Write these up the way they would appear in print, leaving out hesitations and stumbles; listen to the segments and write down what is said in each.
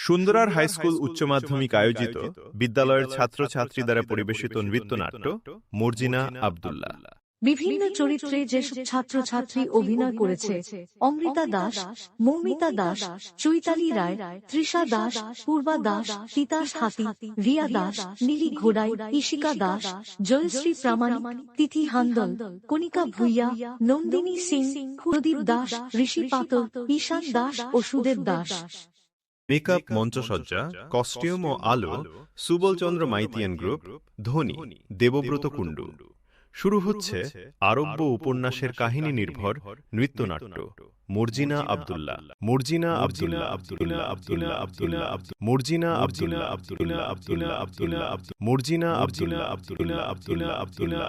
সুন্দরার high school উচ্চ মাধ্যমিক আয়োজিত বিদ্যালয়ের ছাত্রছাত্রী দ্বারা পরিবেশিত নৃত্যনাট্য মর্জিনা আব্দুল্লাহ। বিভিন্ন চরিত্রে যেসব ছাত্রছাত্রী অভিনয় করেছে: অমৃতা দাস, মৌমিতা দাস, চৈতালি রায়, তৃষা দাস, পূর্বা দাস, তিতাস হাতি, রিয়া দাস, নীলি ঘোড়াই, ইশিকা দাস, জয়শ্রী প্রামাণিক, তিথি হান্দল, কণিকা ভুইয়া, নন্দিনী সিং, প্রদীপ দাস, ঋষি পাতল, ঈশান দাস ও সুদেব দাস। মেকআপ, মঞ্চসজ্জা, কস্টিউম ও আলো সুবল চন্দ্র মাইতিয়ান গ্রুপ, ধ্বনি দেবব্রত কুণ্ডু। শুরু হচ্ছে আরব্য উপন্যাসের কাহিনী নির্ভর নৃত্যনাট্য মর্জিনা আব্দুল্লাহ। মর্জিনা আব্দুল্লাহ আব্দুল্লাহ আব্দুল্লাহ আব্দুল্লাহ মর্জিনা আব্দুল্লাহ আব্দুল্লাহ আব্দুল্লাহ আব্দুল্লাহ মর্জিনা আব্দুল্লাহ আব্দুল্লাহ আব্দুল্লাহ আব্দুল্লাহ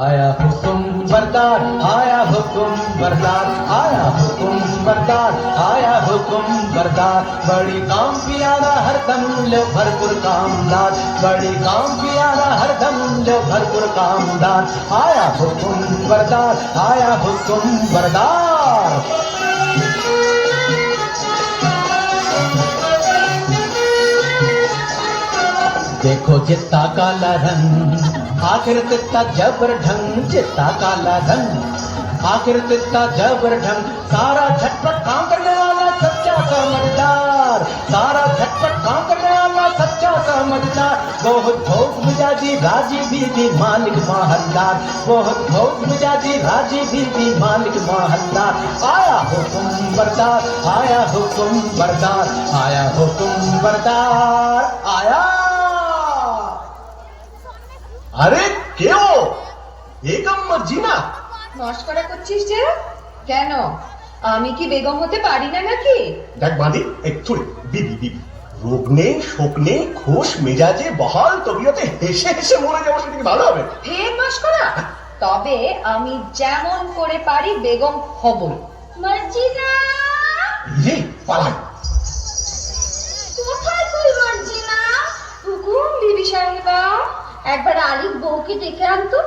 आया हुकुम बरदार, आया हुकुम बरदार, आया हुकुम बरदार, आया हुकुम बरदार। बड़ी काम पियारा हरदम लो भरपूर कामदार, बड़ी काम पियारा हरदम लो भरपूर कामदार। आया हुकुम बरदार, आया हुकुम बरदार। देखो जित्ता काला रंग, आखिर तित्ता जबर ढंग, जित्ता काला रंग, आखिर तित्ता जबर ढंग। सारा झटपट काम करने वाला सच्चा समझदार, सारा झटपट काम करने वाला सच्चा समझदार। बहुत भोग मिजाजी राजी बीबी मालिक महलदार, बहुत भोग मिजाजी राजी बीबी मालिक महलदार। आया हुकुम बरदार, आया हुकुम बरदार, आया हुकुम बरदार। आया আরে কেউ বেগম মর্জিনা মস্করা করছিস যে? কেন, আমি কি বেগম হতে পারি না নাকি? দেখ বাঁধি একটু বিবি বিবি রোগ নেই শোক নেই খোশ মেজাজে বহাল তবিয়তে হেসে হেসে মরে যাবো, সেটা কি ভালো হবে? ফের মস্করা? তবে আমি যেমন করে পারি বেগম হব। মর্জিনা রে পালাই একবার আলির বউকে ডেকে আনতো।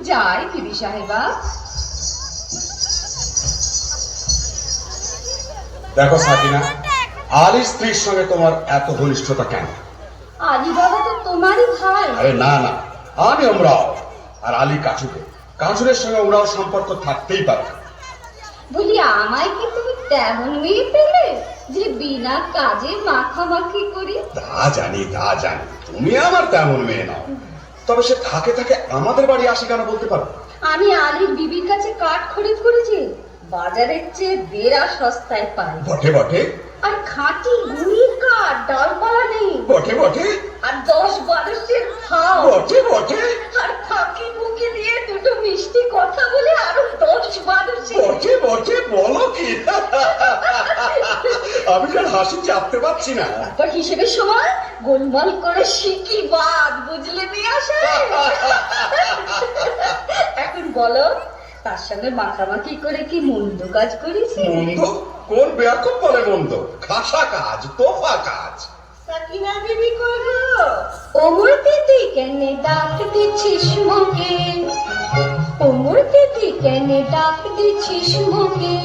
যাই বিবি সাহেবা। দেখো সাকিনা, আলীর স্ত্রীর সঙ্গে তোমার এত ঘনিষ্ঠতা কেন? আলি বাবা তো তোমারই ভাই। আরে না না, আমি ওমরাও, আর আলী কাচুকে। কাচুরের সঙ্গে ওমরাও সম্পর্ক থাকতেই পারে। বলি আমায় কি তুমি তেমন মেয়ে পেলে যে বিনা কাজে মাখামাখি করি? তা জানি, তুমি আমার তেমন মেয়ে নাও। তবে সে থাকে থাকে আমাদের বাড়ি আসে কেন বলতে পারো? আমি আলির বিবির কাছে কাঠ খরিদ করেছি, বাজারের চেয়ে বেড়া সস্তায় পাই। বটে বটে। আর খাঁটি গুড়ির কাঠ, ডালপালা নেই। বটে বটে। আর 10-12 ফাও। বটে বটে। আর ফাঁকি মুখে দিয়ে দুটো মিষ্টি কথা বলে আরো 10-12। বটে বটে, বলো কি? আমি আর হাসি চাপতে পারছি না। তারপর হিসেবের সময় গোলমাল করে শিকি বাদ বুঝলে নিয়ে আসে। এখন বলো, তার সঙ্গে মাখামাখি করে কি মন্দ কাজ করেছি? মন্দ? কোন বেয়াকুব বলে মন্দ? খাসা কাজ, তোফা কাজ। সাকিনা বিবি করো। ওমর দিদি কেনে ডাক দিচ্ছিস মুখে? ওমর দিদি কেনে ডাক দিচ্ছিস মুখে?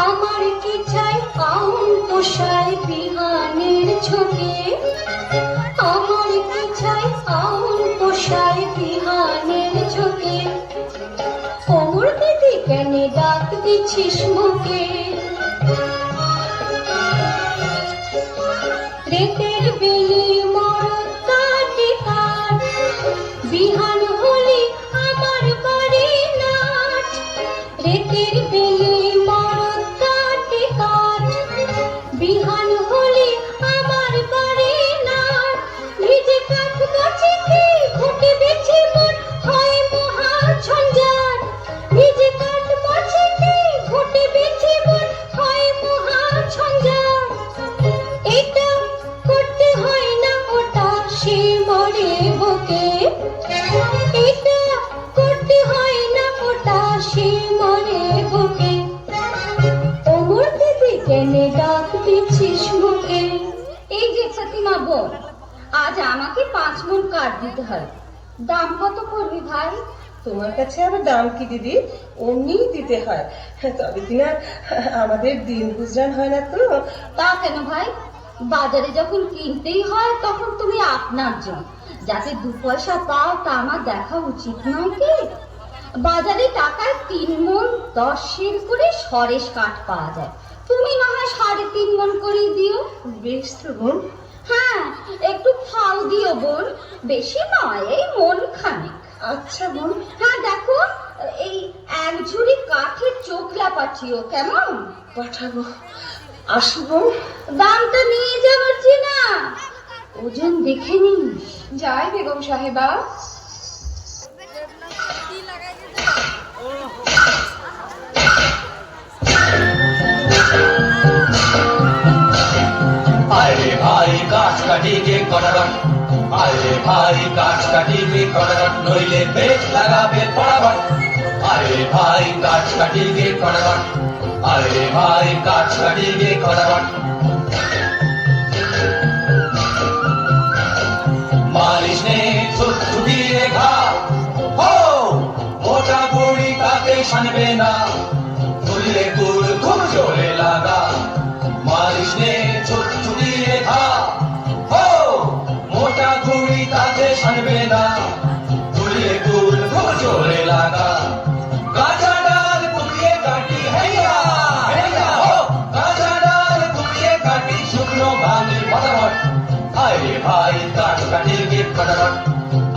আমার কি চাই আউন পোষায় বিহানের ঝোঁকে? আমার কি চাই আউন পোষায় বিহানের ঝোঁকে? ওমর দিদি কেনে ডাক দিচ্ছিস মুখে? রেতের বেলি মরদ কাটে কাঠ, বিহান হলে আমার বাড়ি নাট। রেতের বেলি মরদ কাটে কাঠ, বিহান হলে আমার বাড়ি নাট। ভিজে কাঠ বাঁচিতে ঘুটে বেছে মন হয় মহা ঝঞ্ঝাট। ভিজে কাঠ বাঁচিতে ঘুটে বেছে মন হয় মহা ঝঞ্ঝাট। এটা করতে হয় না ওটা সে মরে বুকে। এটা করতে হয় না ওটা সে মরে বুকে। ওমর দিদি কেনে ডাক দিচ্ছিস মুখে? এই যে ফাতিমা বোন, আজ আমাকে 5 মণ কাঠ দিতে হয়। দাম কত করবি ভাই? তোমার কাছে আবার দাম কি দিদি, অমনিই দিতে হয়। তবে কিনা আমাদের দিন গুজরান হয় না তো। তা কেন ভাই? বাজারে যখন কিনতেই হয় তখন তুমি আপনার জন্য যাতে 2 পয়সা পাও তা আমার দেখা উচিত নয় কি? বাজারে টাকায় 3 মণ 10 সের করে সরেস কাঠ পাওয়া যায়। তুমি না হয় 3.5 মণ করে দিও। বেশ তো বোন। হ্যাঁ, একটু ফাও দিও বোন, বেশি নয়, এই মন খানেক। আচ্ছা বোন। হ্যাঁ দেখো, এই 1 ঝুড়ি কাঠের চোখলা পাঠিও, কেমন? পাঠাবো। আসবো। দামটা নিয়ে যাবার না, ওজন দেখে নিস। যাই বেগম সাহেবা। আরে ভাই কাঠ কাটিকে কটারট, আরে ভাই কাঠ কাটিকে কটারট, নইলে বেশ লাগাবে পড়াবট। আরে ভাই কাঠ কাটিকে কটারট, আরে ভাই কাঠ কাটিকে কটারট। মালিশ নে ছুটিয়ে ঘা, হো মোটা বুড়ি কাকে শানবে না, তুললে কুল খুব জোরে লাগা। মালিশ নে ছুটিয়ে ঘা, হো মোটা বুড়ি কাকে শানবে না, তুললে কুল খুব জোরে লাগা। কাঁচা ডাল কুপিয়ে কাটি হেয়া হেয়া, হো কাঁচা ডাল কুপিয়ে কাটি শুকনো ভাঙি ফটাফট। আরে ভাই কাঠ কাটিকে ফটাফট,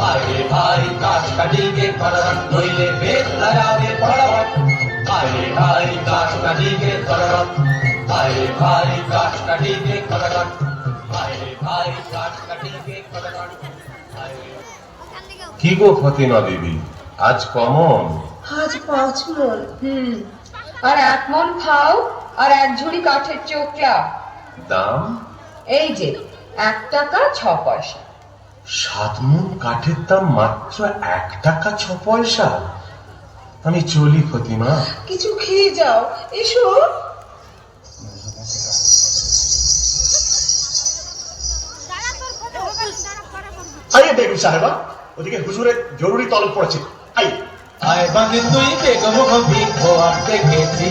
আরে ভাই কাঠ কাটিকে ফটাফট, নইলে বেশ লাগাবে ফটাফট। আরে ভাই কাঠ কাটিকে ফটাফট, আরে ভাই কাঠ কাটিকে ফটাফট, আরে ভাই কাঠ কাটিকে ফটাফট। কি গো ফতিমা বিবি, আজ কমন? আজ 5 মণ। আর 1 মণ খাও আর 1 ঝুড়ি কাঠের চোখলা। দাম? এই যে 1 টাকা 6 পয়সা। 7 মণ কাঠের দাম মাত্র 1 টাকা 6 পয়সা? আমি চলি ফতিমা। কিছু খেয়ে যাও, এসো। আরে বেগম সাহেবা, ওদিকে হুজুরের জরুরি তলব পড়েছে। আই আয় বাগে তুই বেগম হবি খোয়াব দেখেছি,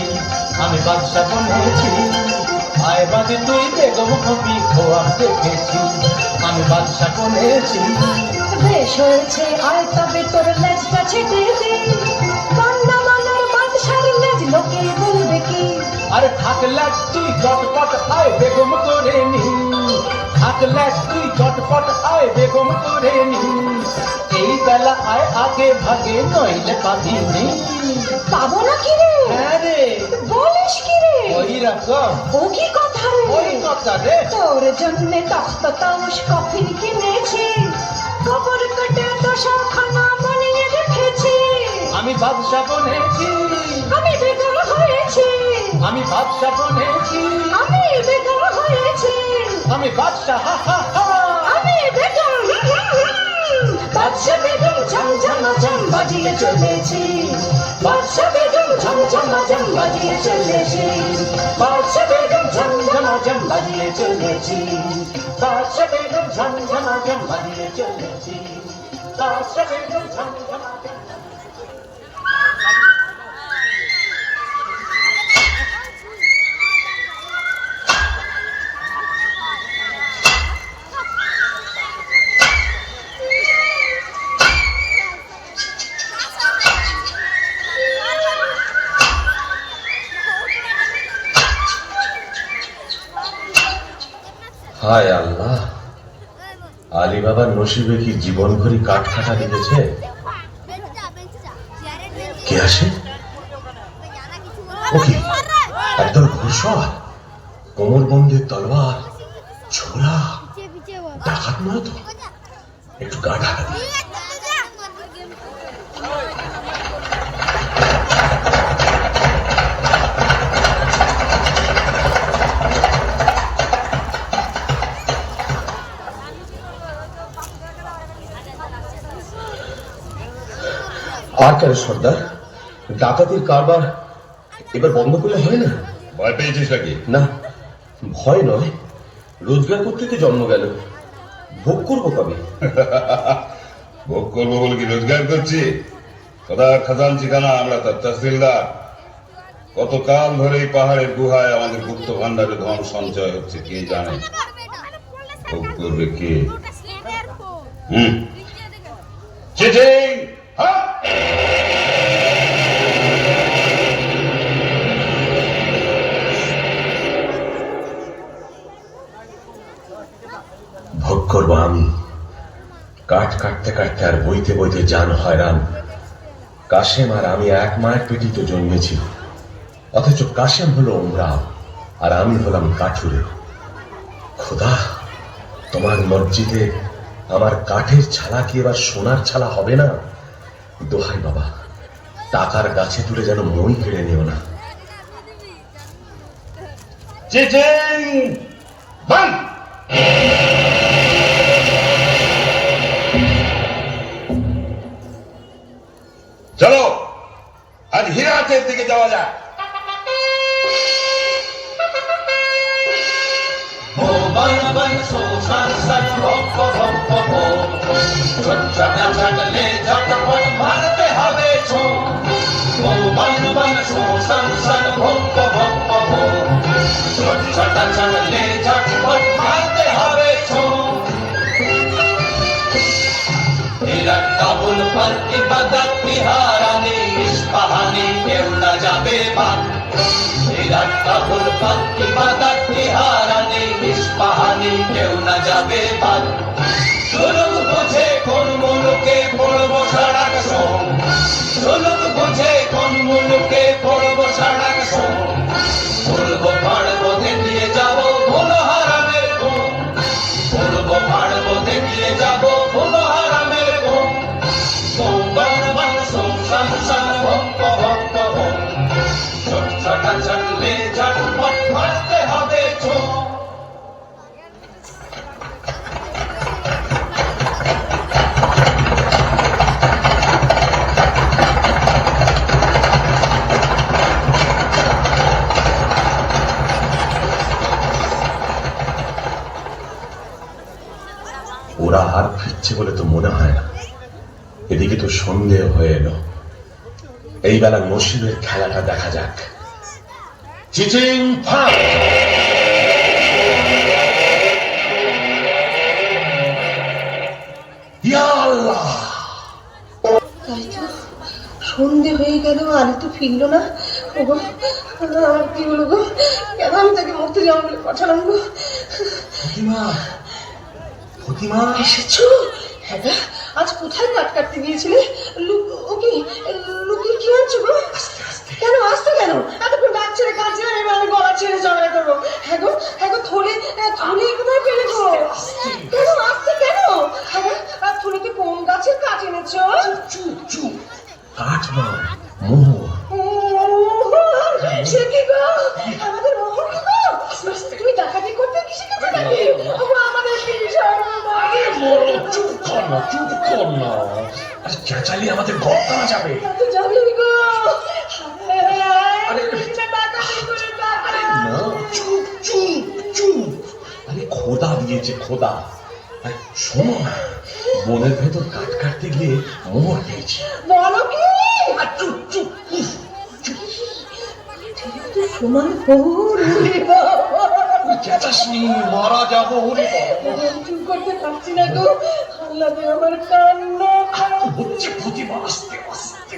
আমি বাদশা বনেছি। আয় বাগে তুই বেগম হবি খোয়াব দেখেছি, আমি বাদশা বনেছি। বেশ হয়েছে, আয় তবে তোর লেজটা ছেটে দে, বান্দা মানার বাদশার লেজ লোকে বলবে কি? আরে থাকলে তুই চটপট আয় বেগম করে নি, থাকলে তুই চটপট আয় বেগম করে নি। এই বেলা আয় আগে ভাগে নইলে পাবিনি। পাবো না কি রে? হ্যাঁ রে, বলিস কি রে? ওই রকম, ও কি কথা রে? ওই কথা রে। তোর জন্যে তখ্ত তাউস কফিন কিনেছি, কবর কেটে দশখানা বানিয়ে রেখেছি। আমি বাদশা বনেছি, আমি বেগম হয়েছি, আমি বাদশা বনেছি, আমি বেগম হয়েছি, আমি বাদশা হা হা হা। আমি বেগম বাদশা বেগম ঝমঝমাঝম বাজিয়ে চলেছি, বাদশা বেগম ঝমঝমাঝম বাজিয়ে চলেছি, বাদশা বেগম ঝমঝমাঝম বাজিয়ে চলেছি, বাদশা বেগম ঝমঝমাঝম বাজিয়ে চলেছি, বাদশা বেগম ঝমঝমাঝম। হায় আল্লাহ, আলী বাবার নসিবে কি জীবন ভরি কাঠ খাটা লিখেছে। কে আসে? ও কি একদল ঘোষক, কোমর বন্ধে তলোয়ার, ছোড়া, ডাকাত নয় তো? একটু গা ঢাকা দিই। আর কেন সর্দার, ডাকাতির কারবার এবার বন্ধ করলে হয় না? ভয় পেয়েছিস নাকি? না, ভয় নয়, রোজগার করতে তো জন্ম গেল, ভোগ করবো কবে? ভোগ করবো বলে কি রোজগার করছি? খোদার খাজান ঠিকানা, আমরা তার তহসিলদার। কতকাল ধরে এই পাহাড়ের গুহায় আমাদের গুপ্ত ভান্ডারে ধন সঞ্চয় হচ্ছে কে জানে। ভোগ করবে কে? চিঠি হ্যাঁ? ভোগ করবো আমি। কাঠ কাটতে কাটতে আর বইতে বইতে জান হয়রান। কাশেম আর আমি এক মায়ের পেটি তো জন্মেছি, অথচ কাশেম হলো ওমরাও আর আমি হলাম কাঠুরে। খোদা, তোমার মসজিদে আমার কাঠের ছালা কি এবার সোনার ছালা হবে না? দোহাই বাবা, টাকার গাছে তুলে যেন মই কেড়ে নিও না। চিঠি বন্ধ। চলো আজ হিরাতের দিকে যাওয়া যাক। মারতে হবে মারতে হবে কাবুল पर इबादत तिहारानी इस्पाहानी केउ ना जाबे मान। কাবুল पर इबादत तिहारानी इस्पाहानी केउ ना जाबे मान। সুলুক বুঝে কোন মুলুকে পড়বো সাড়াক সোম, সুলুক বুঝে কোন মুলুকে পড়বো সাড়াক সোম। বলবো পাড়বো দেখিয়ে যাবো ভুলো হারামের ঘুম, বলবো পাড়বো দেখিয়ে যাবো ভুলো হারামের ঘুম। সোম বান বান সোম সান সান ভক্ত ভক্ত হোম, ছোট ছাটা ছাড়লে ঝটপট মারতে হবে ছোম। ওরা আর ফিরছে বলে তো মনে হয় না। এদিকে তো সন্দেহ হয়ে এলো। এই বেলা নসিবের খেলাটা দেখা যাক। চিচিং ফাং! ইয়া আল্লাহ! তাই তো, সন্ধে হয়ে গেল, আলি তো ফিরলো না। ওগো, আমার কি হলো গো? কেন আমি তাকে মরতে যাবো বলে পাঠালাম গো? ফতিমা, ফতিমা, এসেছো? হ্যাঁ গা, আজ কোথায় কাট কাটতে গিয়েছিলে? লুকিয়ে কি হচ্ছে গো? কেন আসতে কেন? এতক্ষণ ডাক ছেড়ে কাঁদছিলাম, এবার আমি গলা ছেড়ে ঝগড়া করবো। হ্যাঁ গো, থলে কোথায় পেলে গো? কেন আসতে কেন? হ্যাঁ গো, আর থলিকে কোন গাছের কাঠ এনেছো? চুপ চুপ! কাঠ নয়, মোহর। সে কি গো? আমাদের মোহর কি গো? তুমি ডাকাতি করতে কি শিখেছো নাকি? আমাদের কি বিষয়? চুপ কর না, চুপ কর না। আরে চেঁচালি আমাদের ঘর কানা যাবে। তো যাবেই গো। আরে না, চুপ চুপ চুপ! আরে খোদা দিয়েছে, খোদা। আরে শোনো না, বনের ভেতর কাঠ কাটতে গিয়ে মোহর পেয়েছি। বলো কি? আর চুপ চুপ! উফ, সমান মোহর, ওরে বাবা! তুই চেঁচাসনি, মারা যাবো। ওরে বাবা! চুপ করতে পারছি না গো। আল্লাহ রে, আমার কান্না। হচ্ছে প্রতিভা, আস্তে আস্তে।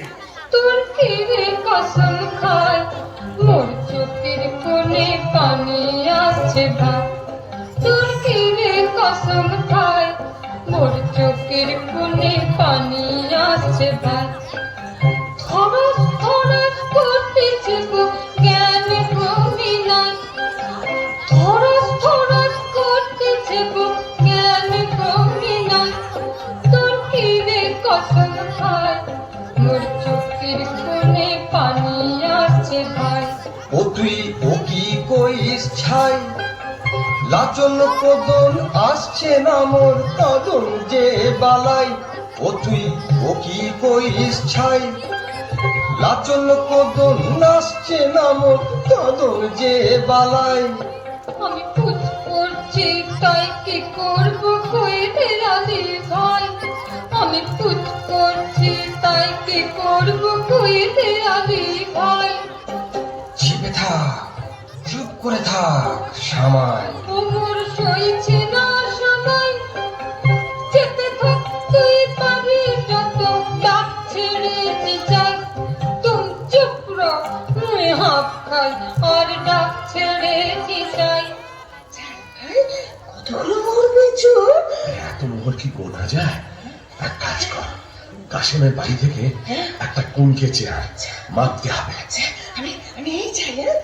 তোর ফিরে কসম খায়, মোর চোখের কোণে পানি আসছে ভাই। তোর ফিরে কসম খায়, মোর চোখের কোণে পানি আসছে ভাই। থরস থরস করতেছে গো, জ্ঞান কমি নাই। থরস থরস করতেছে গো, জ্ঞান কমি নাই। তোর ফিরে কসম খায়, মোর চোখের কোণে পানি আসছে ভাই। ও তুই ও কি কইস ছাই, লাচন কদন আসছে না মোর কদন যে বালাই। ও তুই ও কি কইস ছাই, লাচন কদন আসছে না মোর কদন যে বালাই। আমি পুজ করছি তাই কি করবো কইতে আলি ভাই। আমি পুজ করছি তাই কি করবো কইতে আলি ভাই। চেপে থাক, চুপ করে থাক সামাই। ওমর সইছে না সবাই, চেপে থাক তুই পারি যত, ডাক ছেড়ে যাই। তুম চুপ রো, মুই হাঁপ খাই আর ডাক ছেড়ে যাই। কতগুলো মোহর পেয়েছো? এত মোহর কি গোনা যায়? এক কাজ কর, কাশেমের বাড়ি থেকে একটা কুনকে চেয়ার মাপতে হবে। আমি এই চাই, হ্যাঁ?